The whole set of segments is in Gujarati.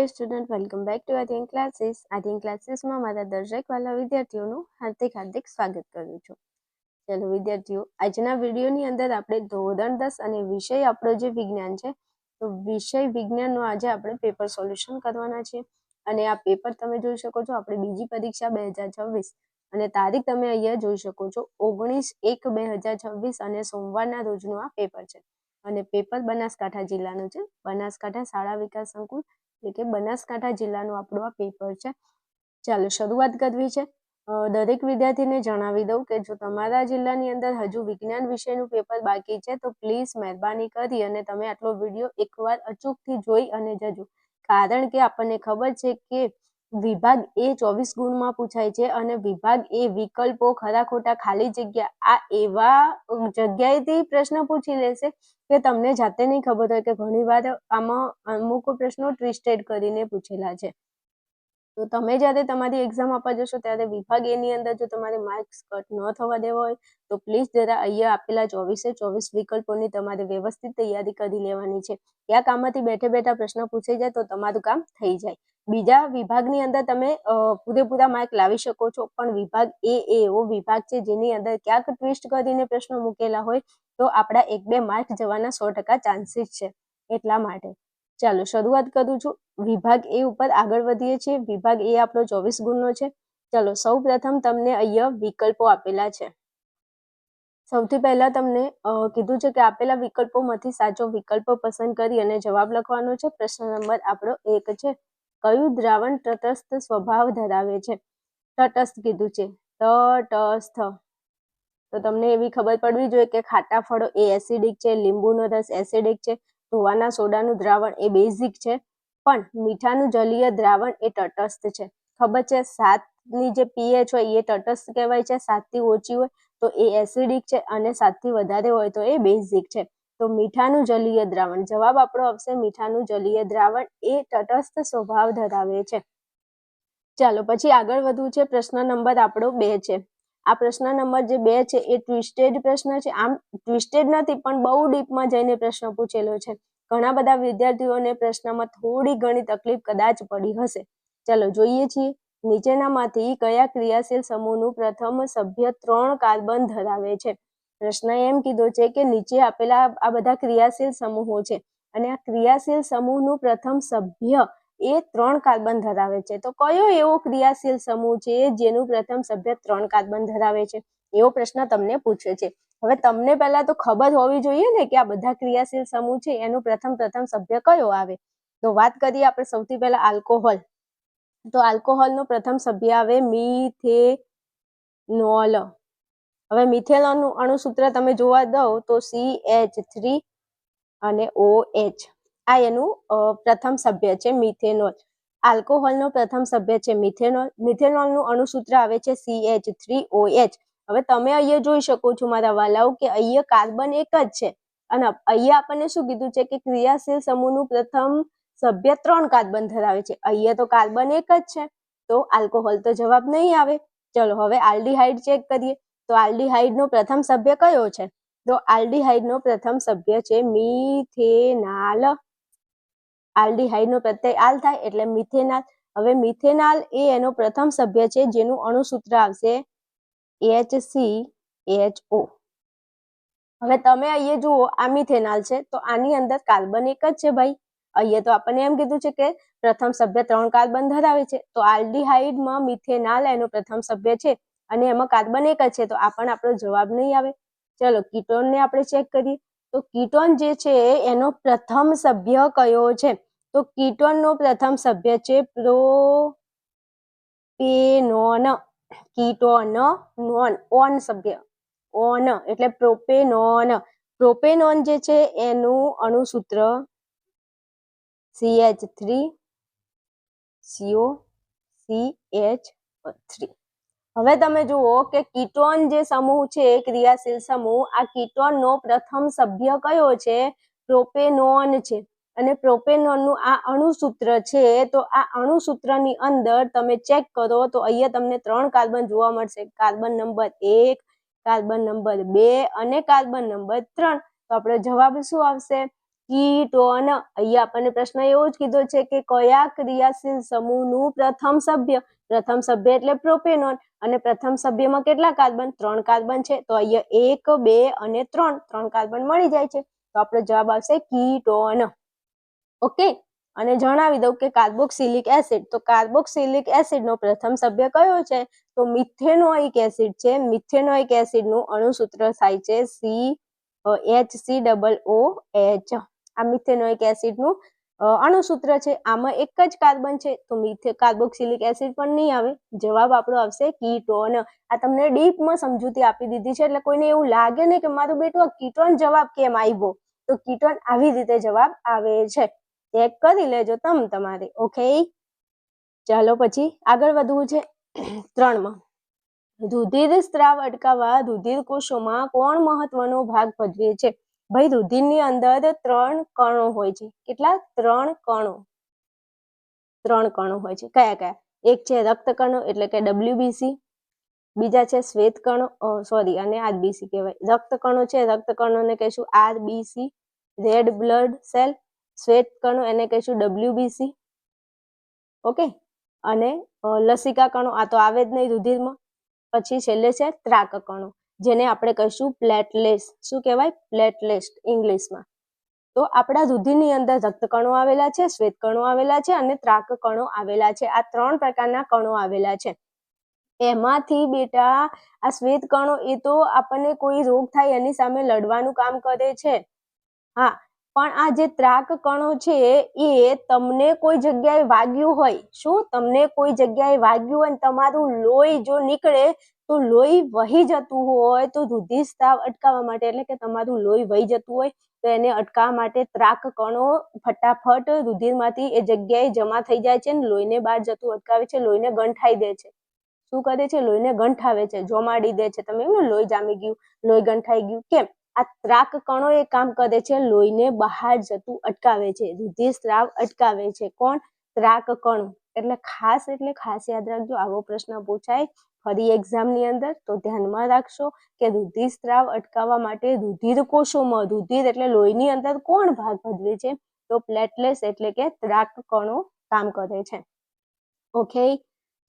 Dear student, welcome back to Aadhyan classes. Aadhyan ક્લાસીસમાં મારા દરેક વાલા વિદ્યાર્થીઓનું હાર્દિક સ્વાગત કરું છું. ચલો વિદ્યાર્થીઓ, આજના વિડીયોની અંદર આપણે ધોરણ 10 અને વિષય આપણો જે વિજ્ઞાન છે, તો વિષય વિજ્ઞાનનો આજે આપણે પેપર સોલ્યુશન કરવાના છીએ. અને આ પેપર તમે જોઈ શકો છો, આપણે બીજી પરીક્ષા 2026 અને તારીખ તમે અહીંયા જોઈ શકો છો 19/1/2026 અને સોમવારના રોજનું આ પેપર છે. અને પેપર બનાસકાંઠા જિલ્લાનું છે. બનાસકાંઠા શાળા વિકાસ સંકુલ એટલે કે બનાસકાંઠા જિલ્લાનું આપણું આ પેપર છે. ચાલો શરૂઆત કરવી છે. દરેક વિદ્યાર્થીને જણાવી દઉં કે જો તમારા જિલ્લાની અંદર હજુ વિજ્ઞાન વિષયનું પેપર બાકી છે તો પ્લીઝ મહેરબાની કરી અને તમે આટલો વિડીયો એકવાર અચૂકથી જોઈ અને જજો. કારણ કે આપણને ખબર છે કે વિભાગ એ 24 ગુણમાં પૂછાય છે અને વિભાગ એ વિકલ્પો, ખરા ખોટા, ખાલી જગ્યા આ એવા જગ્યાએથી પ્રશ્ન પૂછી લેશે કે તમને જાતે નહીં ખબર હોય કે ઘણીવાર આમાં અમુક પ્રશ્નો ટ્વિસ્ટેડ કરીને પૂછેલા છે. તો તમે જ્યારે તમારી એક્ઝામ આપવા જશો ત્યારે વિભાગ એની અંદર જો તમારે માર્ક્સ કટ ન થવા દેવા હોય તો પ્લીઝ જરા અહીંયા આપેલા 24 વિકલ્પોની તમારે વ્યવસ્થિત તૈયારી કરી લેવાની છે. ક્યાંક આમાંથી બેઠે બેઠા પ્રશ્ન પૂછાઈ જાય તો તમારું કામ થઈ જાય. બીજા વિભાગની અંદર તમે પૂરેપૂરા માર્ક લાવી શકો છો, પણ વિભાગ એ એવો વિભાગ છે જેની અંદર ક્યાંક ટ્વિસ્ટ કરીને પ્રશ્નો મૂકેલા હોય તો આપણા 1-2 માર્ક જવાના 100% ચાન્સીસ છે. એટલા માટે ચાલો શરૂઆત કરું છું. વિભાગ એ ઉપર આગળ વધીએ છીએ. વિભાગ એ આપણો 24 ગુણનો છે. ચલો સૌ પ્રથમ તમને અહીંયા વિકલ્પો આપેલા છે. સૌથી પહેલા તમને કીધું છે કે આપેલા વિકલ્પોમાંથી સાચો વિકલ્પ પસંદ કરી અને જવાબ લખવાનો છે. પ્રશ્ન નંબર આપણો 1 છે. કયું દ્રાવણ તટસ્થ સ્વભાવ ધરાવે છે? તટસ્થ કીધું છે. તટસ્થ તો તમને એવી ખબર પડવી જોઈએ કે ખાટા ફળો એ એસિડિક છે, લીંબુનો રસ એસિડિક છે, ધોવાના સોડાનું દ્રાવણ એ બેઝિક છે, પણ મીઠાનું જલીય દ્રાવણ એ તટસ્થ છે. ખબર છે 7ની જે pH હોય એ તટસ્થ કહેવાય છે, 7થી ઓછી હોય તો એ એસિડિક છે અને 7થી વધારે હોય તો એ બેઝિક છે. તો મીઠાનું જલીય દ્રાવણ જવાબ આપણો આવશે મીઠાનું જલીય દ્રાવણ એ તટસ્થ સ્વભાવ ધરાવે છે. ચાલો પછી આગળ વધવું છે. પ્રશ્ન નંબર આપણો 2 છે. આ પ્રશ્ન નંબર જે 2 છે એ ટ્વિસ્ટેડ પ્રશ્ન છે. આમ ટ્વિસ્ટેડ નથી પણ બહુ ડીપમાં જઈને પ્રશ્ન પૂછેલો છે. ઘણા બધા વિદ્યાર્થીઓને પ્રશ્નમાં થોડી ઘણી તકલીફ કદાચ પડી હશે. ચાલો જોઈએ છીએ. નીચેનામાંથી કયા ક્રિયાશીલ સમૂહનું પ્રથમ સભ્ય 3 કાર્બન ધરાવે છે? પ્રશ્ન એમ કીધો છે કે નીચે આપેલા આ બધા ક્રિયાશીલ સમૂહો છે અને આ ક્રિયાશીલ સમૂહનું પ્રથમ સભ્ય એ 3 કાર્બન ધરાવે છે. તો કયો એવો ક્રિયાશીલ સમૂહ છે જેનું પ્રથમ સભ્ય 3 કાર્બન ધરાવે છે? એવો પ્રશ્ન તમને પૂછ્યો છે. હવે તમને પહેલા તો ખબર હોવી જોઈએ ને કે આ બધા ક્રિયાશીલ સમૂહ છે એનું પ્રથમ સભ્ય કયો આવે. તો વાત કરીએ આપણે સૌથી પહેલા આલ્કોહોલ. તો આલ્કોહોલનો પ્રથમ સભ્ય આવે મિથેનોલ. હવે મિથેનોલનું અણુસૂત્ર તમે જોવા દો તો CH3 અને OH. આ એનું પ્રથમ સભ્ય છે મિથેનોલ. આલ્કોહોલનો પ્રથમ સભ્ય છે મિથેનોલ. મિથેનોલનું અણુસૂત્ર આવે છે CH3OH. હવે તમે અહીંયા જોઈ શકો છો મારા વાલાઓ કે અહીંયા કાર્બન એક જ છે અને અહીંયા આપણને શું કીધું છે કે ક્રિયાશીલ સમૂહનું પ્રથમ સભ્ય 3 કાર્બન ધરાવે છે. અહીંયા તો કાર્બન એક જ છે તો આલ્કોહોલ તો જવાબ નહીં આવે. ચલો હવે આલ્ડીહાઇડ ચેક કરીએ. તો આલ્ડીહાઇડનો પ્રથમ સભ્ય કયો છે? તો આલ્ડીહાઇડનો પ્રથમ સભ્ય છે મિથેનાલ. આલ્ડીહાઇડનો પ્રત્યય આલ થાય એટલે મિથેનાલ. હવે મિથેનાલ એ એનો પ્રથમ સભ્ય છે જેનું અણુસૂત્ર આવશે HCHO. હવે તમે અહીંયા જુઓ આ મિથેનાલ છે તો આની અંદર કાર્બન એક જ છે ભાઈ. અહીંયા તો આપણને એમ કીધું છે કે પ્રથમ સભ્ય 3 કાર્બન ધરાવે છે. તો આલ્ડીહાઇડમાં મિથેનાલ એનો પ્રથમ સભ્ય છે અને એમાં કાર્બન એક જ છે તો આ પણ આપણો જવાબ નહીં આવે. ચલો કીટોનને આપણે ચેક કરીએ. તો કીટોન જે છે એનો પ્રથમ સભ્ય કયો છે? તો કીટોનનો પ્રથમ સભ્ય છે પ્રોપેનોન. કીટોન નોન ઓન સભ્ય ઓન એટલે પ્રોપેનોન. પ્રોપેનોન જે છે એનું અણુસૂત્ર CH3COCH3. હવે તમે જુઓ કે કીટોન જે સમૂહ છે ક્રિયાશીલ સમૂહ, આ કીટોનનો પ્રથમ સભ્ય કયો છે? પ્રોપેનોન છે. અને પ્રોપેનોનનું આ અણુસૂત્ર છે તો આ અણુસૂત્રની અંદર તમે ચેક કરો તો અહીંયા તમને 3 કાર્બન જોવા મળશે. કાર્બન નંબર 1, કાર્બન નંબર 2 અને કાર્બન નંબર 3. તો આપણો જવાબ શું આવશે? કીટોન. અહીંયા આપણને પ્રશ્ન એવો જ કીધો છે કે કયા ક્રિયાશીલ સમૂહનું પ્રથમ સભ્ય એટલે પ્રોપેનોન, અને પ્રથમ સભ્યમાં કેટલા કાર્બન? 3 કાર્બન છે. તો અહીંયા 1, 2 અને 3 કાર્બન મળી જાય છે. તો આપણો જવાબ આવશે કીટોન. ઓકે, અને જણાવી દઉં કે કાર્બોક્સિલિક એસિડ, તો કાર્બોક્સિલિક એસિડનો પ્રથમ સભ્ય કયો છે? તો મિથેનોઇક એસિડ છે. મિથેનોઇક એસિડનું અણુસૂત્ર થાય છે HCOOH. આ મિથેનોઇક એસિડનું અણુસૂત્ર છે. આમાં એક જ કાર્બન છે, તો કાર્બોક્સિલિક એસિડ પણ નહીં આવે. જવાબ આપણો આવશે કીટોન. આ તમને ડીપમાં સમજૂતી આપી દીધી છે, એટલે કોઈને એવું લાગે નહીં કે મારું બેટું કીટોન જવાબ કેમ આવ્યો, તો કીટોન આવી રીતે જવાબ આવે છે. ચેક કરી લેજો તમારે. ઓકે, ચાલો પછી આગળ વધવું છે 3માં. રુધિર સ્ત્રાવ અટકાવવા રુધિર કોષોમાં કોણ મહત્વનો ભાગ ભજવે છે? ભાઈ, રુધિરની અંદર 3 કણો હોય છે. કેટલા? 3 કણો. 3 કણો હોય છે. કયા કયા? એક છે રક્ત કણો એટલે કે WBC, બીજા છે શ્વેત કણો, અને RBC કહેવાય. રક્ત કણો છે, રક્ત કણોને કહીશું RBC, રેડ બ્લડ સેલ. શ્વેત કણો એને કહીશું WBC. ઓકે, અને લસિકા કણો આ તો આવે જ નહીં રુધિરમાં. પછી છેલ્લે છે ત્રાક કણો, જેને આપણે કહીશું પ્લેટલેટ્સ. શું કહેવાય? પ્લેટલેટ્સ ઇંગ્લિશમાં. તો આપણા રુધિરની અંદર રક્ત કણો આવેલા છે, શ્વેત કણો આવેલા છે અને ત્રાક કણો આવેલા છે. આ 3 પ્રકારના કણો આવેલા છે. એમાંથી બેટા આ શ્વેત કણો એ તો આપણને કોઈ રોગ થાય એની સામે લડવાનું કામ કરે છે. હા, પણ આ જે ત્રાક કણો છે એ તમને કોઈ જગ્યાએ વાગ્યું હોય, શું? તમને કોઈ જગ્યાએ વાગ્યું હોય, તમારું લોહી જો નીકળે તો લોહી વહી જતું હોય, તો રુધિર સ્ત્રાવ અટકાવવા માટે, એટલે કે તમારું લોહી વહી જતું હોય તો એને અટકાવવા માટે ત્રાક કણો ફટાફટ રુધિરમાંથી એ જગ્યાએ જમા થઈ જાય છે અને લોહીને બહાર જતું અટકાવે છે, લોહીને ગંઠાઈ દે છે. શું કરે છે? લોહીને ગંઠાવે છે, જોમાડી દે છે. તમે એવું, લોહી જામી ગયું, લોહી ગંઠાઈ ગયું, કેમ? આ ત્રાક કણો એ કામ કરે છે, લોહીને બહાર જતું અટકાવે છે, રુધિર સ્ત્રાવ અટકાવે છે. કોણ? ત્રાક કણો. એટલે ખાસ યાદ રાખજો, આવો પ્રશ્ન પૂછાય ફરી એક્ઝામની અંદર, તો ધ્યાનમાં રાખશો કે રુધિર સ્ત્રાવ અટકાવવા માટે રુધિર કોષોમાં, રુધિર એટલે લોહીની અંદર કોણ ભાગ ભજવે છે? તો પ્લેટલેટ્સ એટલે કે ત્રાક કણો કામ કરે છે. ઓકે,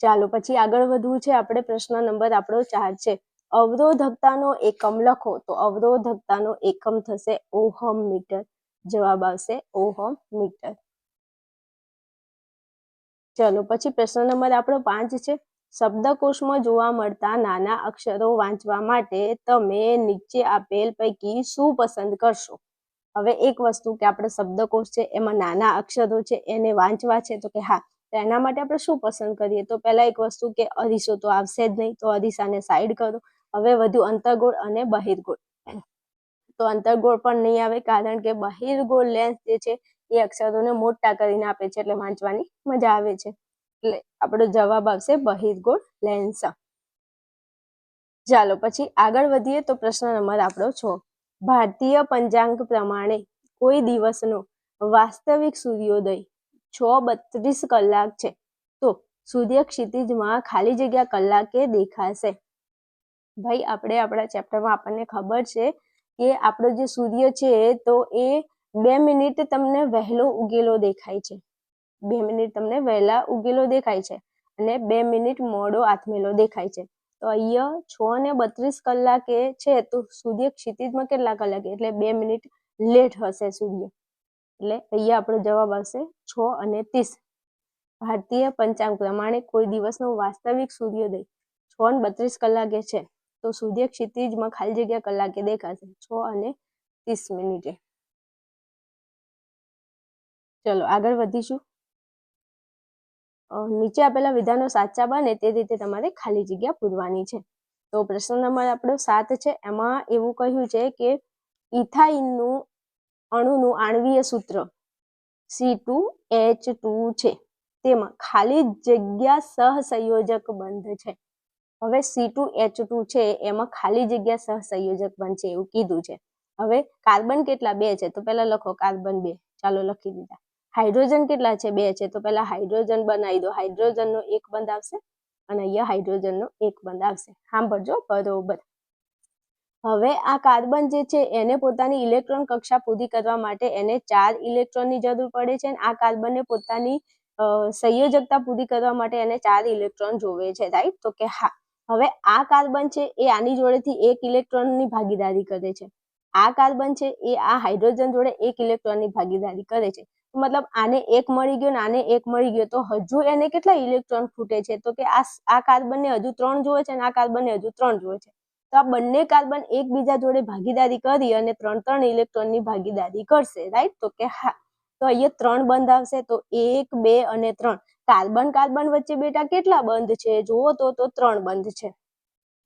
ચાલો પછી આગળ વધવું છે. આપણે પ્રશ્ન નંબર આપણો 4 છે. અવરોધકતાનો એકમ લખો. તો અવરોધકતાનો એકમ થશે ઓહમ મીટર. જવાબ આવશે ઓહમ મીટર. ચલો પછી પ્રશ્ન નંબર આપણો 5 છે. શબ્દકોશમાં જોવા મળતા નાના અક્ષરો વાંચવા માટે તમે નીચે આપેલ પૈકી શું પસંદ કરશો? હવે એક વસ્તુ કે આપણે શબ્દકોશ છે એમાં નાના અક્ષરો છે એને વાંચવા છે, તો કે હા, તો એના માટે આપણે શું પસંદ કરીએ? તો પહેલા એક વસ્તુ કે અરીસો તો આવશે જ નહીં, તો અરીસાને સાઈડ કરો. હવે વધુ અંતર્ગોળ અને બહિર્ગોળ. તો અંતર્ગોળ પણ નહીં આવે, કારણ કે બહિર્ગોળ લેન્સ જે છે એ અક્ષરોને મોટા કરીને આપે છે, એટલે વાંચવાની મજા આવે છે. એટલે આપણો જવાબ આવશે બહિર્ગોળ લેન્સ. ચાલો પછી આગળ વધીએ તો પ્રશ્ન નંબર આપણો 6. ભારતીય પંચાંગ પ્રમાણે કોઈ દિવસનો વાસ્તવિક સૂર્યોદય 6:32 કલાક છે, તો સૂર્ય ક્ષિતિજમાં ખાલી જગ્યા કલાકે દેખાશે. ભાઈ, આપણે આપણા ચેપ્ટરમાં આપણને ખબર છે કે આપણો જે સૂર્ય છે તો એ 2 મિનિટ તમને વહેલો ઉગેલો દેખાય છે. 2 મિનિટ તમને વહેલા ઉગેલો દેખાય છે અને 2 મિનિટ મોડો આથમેલો દેખાય છે. તો અહીંયા 6:32 કલાકે છે, તો સૂર્ય ક્ષિતિજમાં કેટલા કલાકે? એટલે 2 મિનિટ લેટ હશે સૂર્ય. એટલે અહીંયા આપણો જવાબ આવશે 6:30. ભારતીય પંચાંગ પ્રમાણે કોઈ દિવસનો વાસ્તવિક સૂર્યોદય 6:32 કલાકે છે, તો સૂર્ય ક્ષિતિજમાં ખાલી જગ્યા કલાકે દેખાશે 6:30. ચલો આગળ વધીશું. નીચે આપેલા વિધાનો સાચા બને તે રીતે તમારે ખાલી જગ્યા પૂરવાની છે. તો પ્રશ્ન નંબર આપણો 7 છે. એમાં એવું કહ્યું છે કે ઇથાઇનનું અણુનું આણ્વીય સૂત્ર C2H2 છે, તેમાં ખાલી જગ્યા સહસંયોજક બંધ છે. હવે C2H2 છે એમાં ખાલી જગ્યા સહસંયોજક બંધ છે એવું કીધું છે. હવે કાર્બન કેટલા? 2 છે, તો પહેલા લખો કાર્બન 2. ચાલો લખી દીધા. હાઇડ્રોજન કેટલા છે? 2 છે, તો પહેલા હાઇડ્રોજન બનાવી દો. હાઇડ્રોજનનો એક બંધ આવશે અને અહીંયા હાઇડ્રોજનનો એક બંધ આવશે. સાંભળજો બરોબર. હવે આ કાર્બન જે છે એને પોતાની ઇલેક્ટ્રોન કક્ષા પૂરી કરવા માટે એને 4 ઇલેક્ટ્રોનની જરૂર પડે છે અને આ કાર્બનને પોતાની સંયોજકતા પૂરી કરવા માટે એને 4 ઇલેક્ટ્રોન જોવે છે, રાઈટ? તો કે હા. હવે આ કાર્બન છે એ આની જોડેથી 1 ઇલેક્ટ્રોનની ભાગીદારી કરે છે. આ કાર્બન છે એ આ હાઇડ્રોજન જોડે 1 ઇલેક્ટ્રોનની ભાગીદારી કરે છે. મતલબ આને 1 મળી ગયો ને આને 1 મળી ગયો, તો હજુ એને કેટલા ઇલેક્ટ્રોન ખૂટે છે? તો કે આ કાર્બનને હજુ 3 જોવે છે અને આ કાર્બનને હજુ 3 જોવે છે. તો આ બંને કાર્બન એકબીજા જોડે ભાગીદારી કરી અને 3 ઇલેક્ટ્રોનની ભાગીદારી કરશે, રાઈટ? તો કે હા. તો અહીંયા 3 બંધ આવશે, તો 1, 2 અને 3. કાર્બન વચ્ચે બેટા કેટલા બંધ છે? જુઓ તો 3 બંધ છે.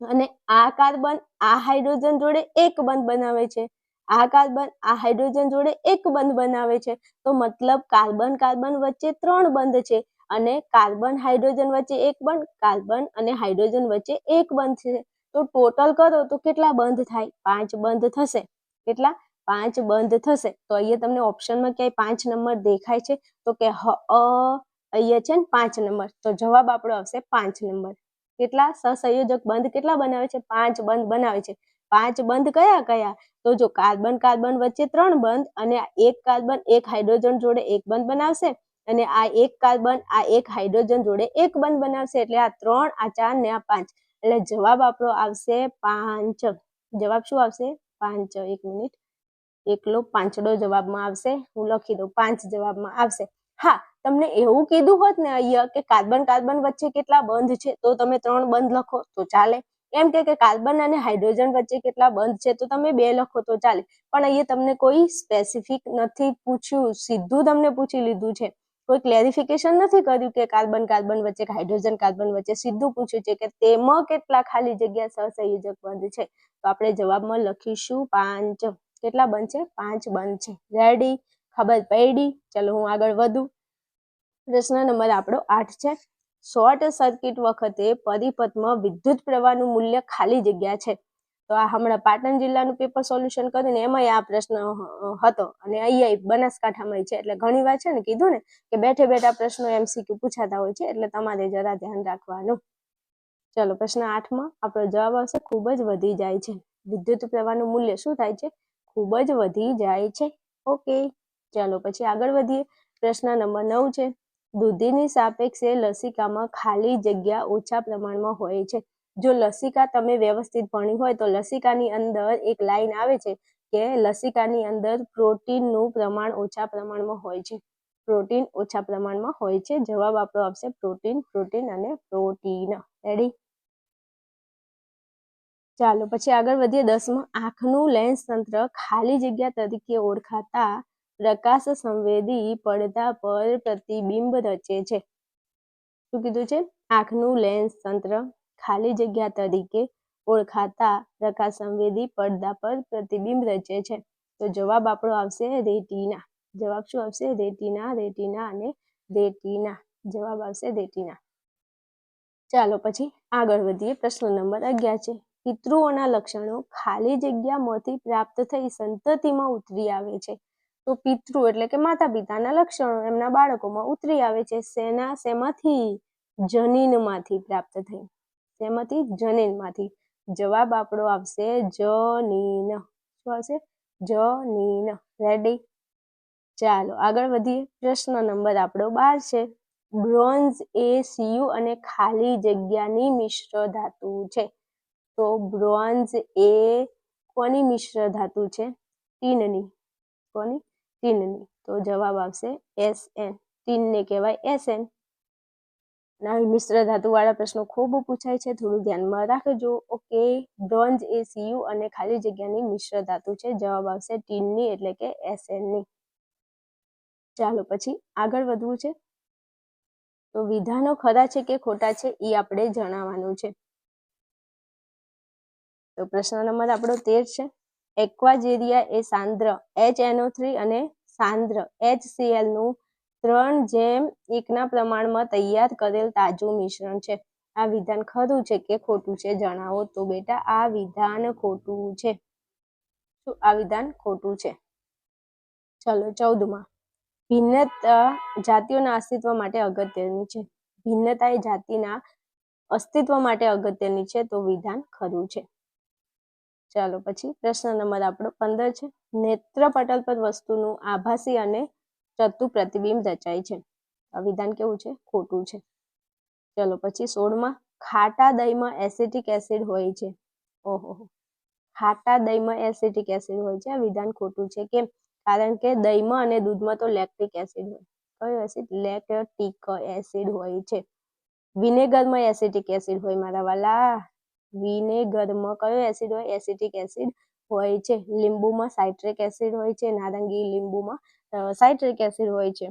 અને આ કાર્બન આ હાઇડ્રોજન જોડે 1 બંધ બનાવે છે. આ કાર્બન આ હાઇડ્રોજન જોડે 1 બંધ બનાવે છે. તો મતલબ કાર્બન વચ્ચે 3 બંધ છે અને કાર્બન હાઇડ્રોજન વચ્ચે 1 બંધ, કાર્બન અને હાઇડ્રોજન વચ્ચે 1 બંધ છે. તો ટોટલ કરો તો કેટલા બંધ થાય? 5 બંધ થશે. કેટલા? 5 બંધ થશે. તો અહીંયા તમને ઓપ્શનમાં ક્યાંય 5 નંબર દેખાય છે? તો કે અહીંયા છે ને 5 નંબર. તો જવાબ આપણો આવશે 5 નંબર. કેટલા સહસંયોજક બંધ કેટલા બનાવે છે? 5 બંધ બનાવે છે. 5 બંધ કયા કયા? તો જો કાર્બન વચ્ચે 3 બંધ અને એક કાર્બન એક હાઇડ્રોજન જોડે 1 બંધ બનાવશે અને આ એક કાર્બન આ એક હાઇડ્રોજન જોડે 1 બંધ બનાવશે. એટલે આ 3, આ 4 ને આ 5. એટલે જવાબ આપણો આવશે 5. જવાબ શું આવશે? 5. 1 મિનિટ, એકલો પાંચડો જવાબમાં આવશે. હું લખી દઉં, 5 જવાબમાં આવશે. હા, તમને એવું કીધું હોત ને અહીંયા કે કાર્બન વચ્ચે કેટલા બંધ છે, તો તમે 3 બંધ લખો તો ચાલે. એમ કે કાર્બન અને હાઇડ્રોજન વચ્ચે કેટલા બંધ છે, તો તમે 2 લખો તો ચાલે. પણ અહીંયા તમને કોઈ સ્પેસિફિક નથી પૂછ્યું, સીધું તમને પૂછી લીધું છે. કોઈ ક્લેરિફિકેશન નથી કર્યું કે કાર્બન વચ્ચે કે હાઇડ્રોજન કાર્બન વચ્ચે. સીધું પૂછ્યું છે કે તેમાં કેટલા ખાલી જગ્યા સહસંયોજક બંધ છે. તો આપણે જવાબમાં લખીશું 5. કેટલા બંધ છે? 5 બંધ છે. રેડી? ખબર પડી? ચલો હું આગળ વધું. પ્રશ્ન નંબર આપણો 8 છે. શોર્ટ સર્કિટ વખતે પરિપથમાં વિદ્યુત પ્રવાહનું મૂલ્ય ખાલી જગ્યા છે. તો આ હમણાં પાટણ જિલ્લાનું પેપર સોલ્યુશન કરીને એમાં આ પ્રશ્ન હતો અને અહીંયા બનાસકાંઠામાં છે. એટલે ઘણી વાર છે ને કીધું ને કે બેઠે બેઠા પ્રશ્નો MCQ પૂછાતા હોય છે, એટલે તમારે જરા ધ્યાન રાખવાનું. ચલો પ્રશ્ન 8માં આપણો જવાબ આવશે ખૂબ જ વધી જાય છે. વિદ્યુત પ્રવાહનું મૂલ્ય શું થાય છે? ખૂબ જ વધી જાય છે. ઓકે, ચાલો પછી આગળ વધીએ. પ્રશ્ન નંબર 9 છે. દૂધીની સાપેક્ષે લસિકામાં ખાલી જગ્યા ઓછા પ્રમાણમાં હોય છે. જો લસિકા તમે વ્યવસ્થિત ભણી હોય તો લસિકાની અંદર એક લાઈન આવે છે કે લસિકાની અંદર પ્રોટીનનું પ્રમાણ ઓછા પ્રમાણમાં હોય છે. પ્રોટીન ઓછા પ્રમાણમાં હોય છે. જવાબ આપણો આવશે પ્રોટીન અને પ્રોટીન. રેડી? ચાલો પછી આગળ વધીએ. 10માં આંખનું લેન્સ તંત્ર ખાલી જગ્યા તરીકે ઓળખાતા પ્રકાશ સંવેદી પડદા પર પ્રતિબિંબ રચે છે. શું કીધું છે? આંખનું લેન્સ તંત્ર ખાલી જગ્યા તરીકે ઓળખાતા પ્રકાશ સંવેદી પડદા પર પ્રતિબિંબ રચે છે. તો જવાબ આપણો આવશે રેટિના. જવાબ શું આવશે? રેટિના અને રેટિના. જવાબ આવશે રેટિના. ચાલો પછી આગળ વધીએ. પ્રશ્ન નંબર 11 છે. પિતૃઓના લક્ષણો ખાલી જગ્યામાંથી પ્રાપ્ત થઈ સંતતિમાં ઉતરી આવે છે. તો પિતૃ એટલે કે માતા પિતાના લક્ષણો એમના બાળકોમાં ઉતરી આવે છે. શેમાંથી? જનીનમાંથી પ્રાપ્ત થઈ. શેમાંથી? જનીનમાંથી. જવાબ આપણો આવશે જનીન. શું આવશે? જનીન. રેડી? ચાલો આગળ વધીએ. પ્રશ્ન નંબર આપણો 12 છે. બ્રોન્ઝ એ Cu અને ખાલી જગ્યાની મિશ્ર ધાતુ છે. તો બ્રોન્ઝ એ કોની મિશ્ર ધાતુ છે? ટીનની. કોની? ટીનની. તો જવાબ આવશે Sn. ટીનને કહેવાય Sn. મિશ્ર ધાતુ વાળા પ્રશ્નો ખૂબ પૂછાય છે, થોડું ધ્યાનમાં રાખજો. ઓકે, બ્રોન્ઝ એ Cu અને ખાલી જગ્યાની મિશ્ર ધાતુ છે. જવાબ આવશે ટીનની એટલે કે Snની. ચાલો પછી આગળ વધવું છે. તો વિધાનો ખરા છે કે ખોટા છે એ આપણે જણાવવાનું છે. તો પ્રશ્ન નંબર આપણો 13 છે. એક્વાજેરિયા એ સાંદ્ર HNO3 અને સાંદ્ર HCl નું 3:1 પ્રમાણમાં તૈયાર કરેલ તાજું મિશ્રણ છે. આ વિધાન ખરું છે કે ખોટું છે? જણાવો. તો બેટા આ વિધાન ખોટું છે. શું આ વિધાન ખોટું છે? ચલો 14માં ભિન્નતા જાતિઓના અસ્તિત્વ માટે અગત્યની છે. ભિન્નતા એ જાતિના અસ્તિત્વ માટે અગત્યની છે. તો વિધાન ખરું છે. ચાલો પછી પ્રશ્ન નંબર આપણો 15 છે. નેત્ર પટલ પર વસ્તુનું આભાસી અને ચતુ પ્રતિબિંબ રચાય છે. આ વિધાન કેવું છે? ખોટું છે. ચલો પછી 16માં ખાટા દહીંમાં એસિટિક એસિડ હોય છે. ઓહો, ખાટા દહીંમાં એસિટિક એસિડ હોય છે. આ વિધાન ખોટું છે. કેમ? કારણ કે દહીંમાં અને દૂધમાં તો લેક્ટિક એસિડ હોય. કયો એસિડ? લેક્ટિક એસિડ હોય છે. વિનેગરમાં એસિટિક એસિડ હોય મારા વાલા. વિનેગરમાં કયો એસિડ હોય? એસિટિક એસિડ હોય છે. લીંબુમાં સાઇટ્રિક એસિડ હોય છે. નારંગી લીંબુમાં સાઇટ્રિક એસિડ હોય છે.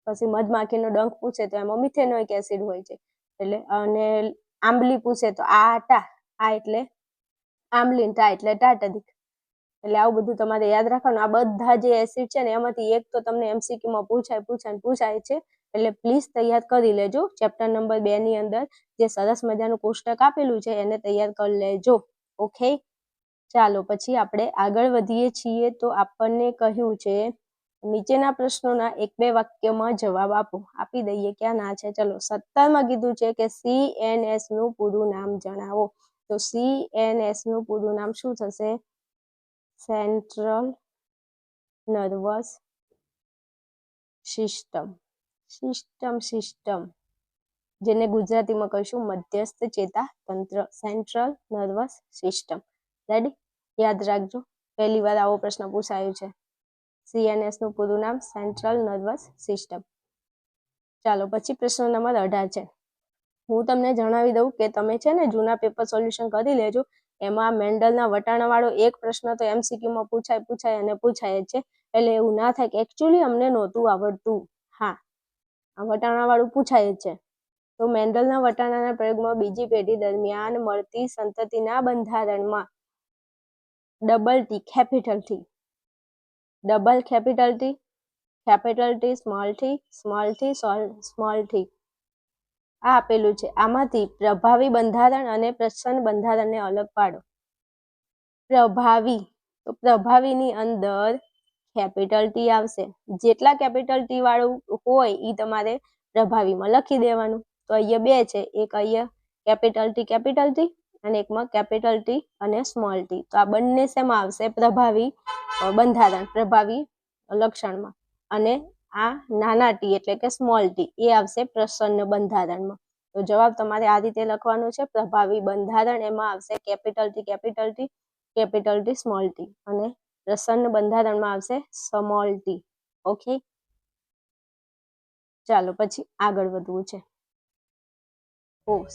પછી મધમાખીનો ડંખ પૂછે તો એમાં મિથેનોઇક એસિડ હોય છે. એટલે અને આંબલી પૂછે તો આ એટલે આંબલી, ટા એટલે ટાર્ટરિક. એટલે આવું બધું તમારે યાદ રાખવાનું. આ બધા જે એસિડ છે ને એમાંથી એક તો તમને એમસીક્યુમાં પૂછાય છે. એટલે પ્લીઝ તૈયાર કરી લેજો. ચેપ્ટર નંબર 2 ની અંદર જે સરસ મજાનું કોષ્ટક આપેલું છે એને તૈયાર કરી લેજો. ઓકે, ચાલો પછી આપણે આગળ વધીએ છીએ. તો આપણને કહ્યું છે નીચેના પ્રશ્નોના 1-2 વાક્યમાં જવાબ આપો. આપી દઈએ, ક્યાં ના છે. ચલો 17માં કીધું છે કે CNS નું પૂરું નામ જણાવો. તો CNS નું પૂરું નામ શું થશે? સેન્ટ્રલ નર્વસ સિસ્ટમ, જેને ગુજરાતીમાં કહીશું મધ્યસ્થ ચેતા તંત્ર. Central nervous system. રેડી? યાદ રાખજો, પહેલી વાર આવો પ્રશ્ન પૂછાયો છે. CNS નું પૂરું નામ સેન્ટ્રલ નર્વસ સિસ્ટમ. ચાલો પછી પ્રશ્ન નંબર 18 છે. હું તમને જણાવી દઉં કે તમે છે ને જૂના પેપર સોલ્યુશન કરી લેજો. એમાં મેન્ડલના વટાણાવાળો એક પ્રશ્ન તો એમસીક્યુમાં પૂછાય છે. એટલે એવું ના થાય કે એકચ્યુઅલી અમને નહોતું આવડતું. હા, આ વટાણાવાળું પૂછાય છે. તો મેન્ડલના વટાણાના પ્રયોગમાં બીજી પેઢી દરમિયાન મળતી સંતતિના બંધારણમાં double T, capital T, double capital T, capital T, small T, small T, small T, આ આપેલું છે. આમાંથી પ્રભાવી બંધારણ અને પ્રચ્છન્ન બંધારણને અલગ પાડો. પ્રભાવી, તો પ્રભાવીની અંદર કેપિટલ ટી આવશે. જેટલા કેપિટલ ટી વાળું હોય એ તમારે પ્રભાવીમાં લખી દેવાનું. તો અહીંયા 2 છે. એક અહીંયા કેપિટલ ટી અને એકમાં કેપિટલ ટી અને સ્મોલ ટી. તો આ બંને શેમાં આવશે? પ્રભાવી બંધારણ, પ્રભાવી લક્ષણમાં. અને આ નાના ટી એટલે કે સ્મોલ ટી એ આવશે પ્રસન્ન બંધારણમાં. તો જવાબ તમારે આ રીતે લખવાનો છે. પ્રભાવી બંધારણ એમાં આવશે કેપિટલ ટી, સ્મોલ ટી, અને પ્રસન્ન બંધારણમાં આવશે સ્મોલ ટી. ઓકે, ચાલો પછી આગળ વધવું છે.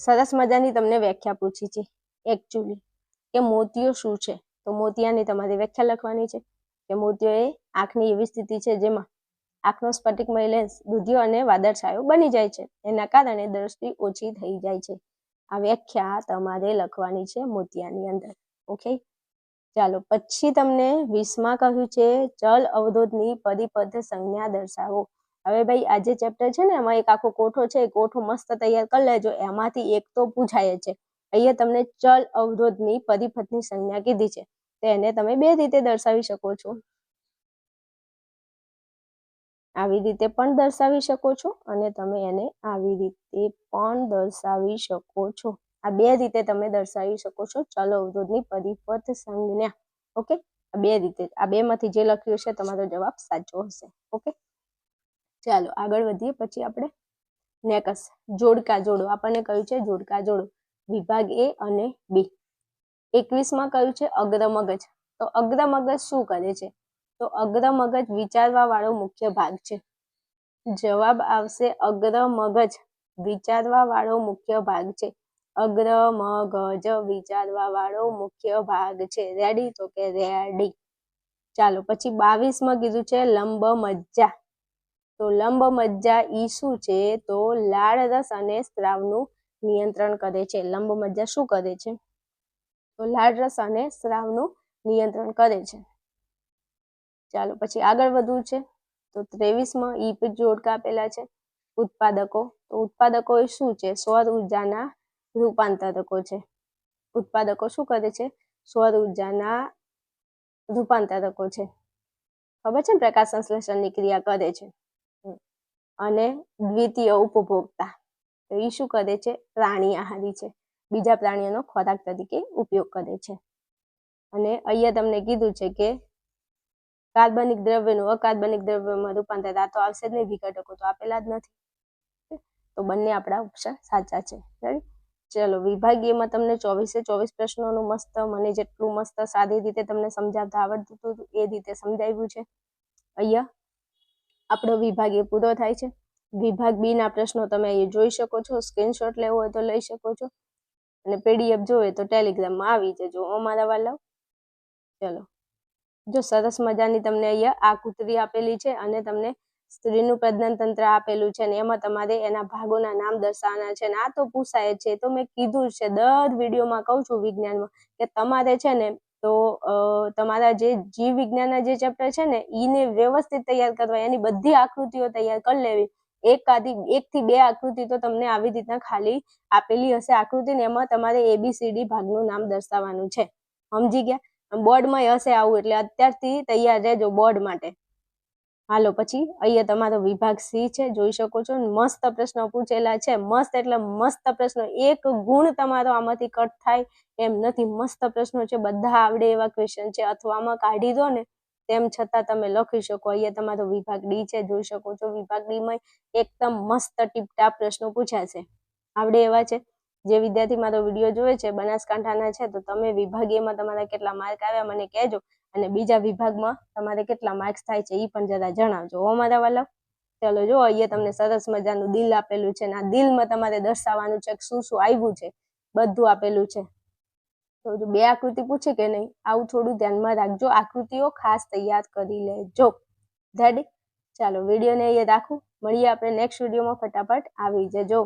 સરસ મજાની તમને વ્યાખ્યા પૂછી છે એકચ્યુઅલી કે મોતિયો શું છે. તો મોતિયાની તમારી વ્યાખ્યા લખવાની છે કે મોતિયો એ આંખની એવી સ્થિતિ છે જેમાં આંખનો સ્ફટિકમય લેન્સ દૂધિયો અને વાદળછાયો બની જાય છે. એના કારણે દ્રષ્ટિ ઓછી થઈ જાય છે. આ વ્યાખ્યા તમારે લખવાની છે મોતિયાની અંદર. ઓકે, ચાલો પછી તમને 20માં કહ્યું છે ચલ અવરોધની પરિપથ સંજ્ઞા દર્શાવો. હવે ભાઈ આ જે ચેપ્ટર છે ને એમાં એક આખો કોઠો છે. કોઠો મસ્ત તૈયાર કરી લેજો. એમાંથી એક તો પૂછાય છે. અહીંયા તમને ચલ અવરોધની પરિપથની સંજ્ઞા કીધી છે. તો એને તમે 2 રીતે દર્શાવી શકો છો. આવી રીતે પણ દર્શાવી શકો છો અને તમે એને આવી રીતે પણ દર્શાવી શકો છો. આ 2 રીતે તમે દર્શાવી શકો છો ચલ અવરોધની પરિપથ સંજ્ઞા. ઓકે, આ 2 રીતે. આ 2 માંથી જે લખ્યું છે તમારો જવાબ સાચો હશે. ઓકે, ચાલો આગળ વધીએ. પછી આપણે નેક્સ્ટ જોડકા જોડો. આપણને કહ્યું છે જોડકા જોડો વિભાગ A અને B. 21માં કહ્યું છે અગ્ર મગજ. તો અગ્ર મગજ શું કરે છે? તો અગ્ર મગજ વિચારવા વાળો મુખ્ય ભાગ છે. જવાબ આવશે અગ્ર મગજ વિચારવા વાળો મુખ્ય ભાગ છે. અગ્ર મગજ વિચારવા વાળો મુખ્ય ભાગ છે. રેડી? તો કે રેડી. ચાલો પછી 22માં કીધું છે લંબ મજ્જા. તો લંબ મજ્જા ઈ શું છે? તો લાળ રસ અને સ્રાવનું નિયંત્રણ કરે છે. લંબ મજ્જા શું કરે છે? તો લાળ રસ અને સ્રાવનું નિયંત્રણ કરે છે. ચાલો પછી આગળ વધવું છે. તો 23માં ઈ જોડકા આપેલા છે. ઉત્પાદકો. તો ઉત્પાદકો એ શું છે? સૌર ઉર્જાના રૂપાંતરકો છે. ઉત્પાદકો શું કરે છે? સૌર ઉર્જાના રૂપાંતરકો છે. ખબર છે ને? પ્રકાશ સંશ્લેષણની ક્રિયા કરે છે. અને દ્વિતીય ઉપભોક્તા. તો એ શું કરે છે? પ્રાણી આહારી છે. બીજા પ્રાણીઓનો ખોરાક તરીકે ઉપયોગ કરે છે. અને અહીંયા તમને કીધું છે કે કાર્બનિક દ્રવ્યનું અકાર્બનિક દ્રવ્યમાં રૂપાંતર, આ તો આવશે જ નહીં, વિઘટકો તો આપેલા જ નથી, તો બંને આપણા ઓપ્શન સાચા છે. રાઈટ. ચલો વિભાગીયમાં તમને 24 પ્રશ્નોનું મસ્ત, મને જેટલું મસ્ત સાદી રીતે તમને સમજાવતા આવડતું હતું એ રીતે સમજાવ્યું છે. અહીંયા આપણો વિભાગ એ પૂરો થાય છે. વિભાગ બી ના પ્રશ્નો તમે અહીં જોઈ શકો છો, સ્ક્રીનશોટ લેવો હોય તો લઈ શકો છો, અને પીડીએફ જોઈએ તો ટેલિગ્રામમાં આવી જજો અમારા વાલાઓ. ચલો જો સરસ મજાની તમને અહીંયા આકૃતિ આપેલી છે અને તમને સ્ત્રીનું પ્રજનન તંત્ર આપેલું છે અને એમાં તમારે એના ભાગોના નામ દર્શાવવાના છે. અને આ તો પૂછાય છે, તો મેં કીધું છે દર વિડીયોમાં કહું છું વિજ્ઞાનમાં કે તમારે છે ને તો તમારા જે જીવ વિજ્ઞાનના જે ચેપ્ટર છે ને એને વ્યવસ્થિત તૈયાર કરવા, એની બધી આકૃતિઓ તૈયાર કરી લેવી. એક થી બે આકૃતિ તો તમને આવી રીતના ખાલી આપેલી હશે આકૃતિ, ને એમાં તમારે ABCD ભાગનું નામ દર્શાવવાનું છે. સમજી ગયા? બોર્ડમાં હશે આવું, એટલે અત્યારથી તૈયાર રહેજો બોર્ડ માટે. હાલો પછી અહીંયા તમારો વિભાગ સી છે, જોઈ શકો છો. મસ્ત પ્રશ્નો પૂછેલા છે, મસ્ત એટલે મસ્ત પ્રશ્નો, એક ગુણ તમારો આમાંથી કટ થાય એમ નથી. મસ્ત પ્રશ્નો છે, બધા આવડે એવા ક્વેશ્ચન છે, અથવા આમાં કાઢી દો ને તેમ છતાં તમે લખી શકો. અહીંયા તમારો વિભાગ ડી છે, જોઈ શકો છો. વિભાગ ડી માં એકદમ મસ્ત ટીપટાપ પ્રશ્નો પૂછ્યા છે, આવડે એવા છે. જે વિદ્યાર્થી મારો વિડીયો જોવે છે બનાસકાંઠાના છે, તો તમે વિભાગીયમાં તમારા કેટલા માર્ક આવ્યા મને કહેજો, અને બીજા વિભાગમાં તમારે કેટલા માર્ક્સ થાય છે એ પણ જરા જણાવજો હો મારા વાલા. ચલો જો અહીંયા તમને સરસ મજાનું દિલ આપેલું છે, અને આ દિલમાં તમારે દર્શાવવાનું છે શું શું આવ્યું છે, બધું આપેલું છે. તો બે આકૃતિ પૂછે કે નહીં, આવું થોડું ધ્યાનમાં રાખજો, આકૃતિઓ ખાસ તૈયાર કરી લેજો. રેડી? ચાલો વિડીયોને અહીંયા રાખું, મળીએ આપણે નેક્સ્ટ વિડીયોમાં. ફટાફટ આવી જજો.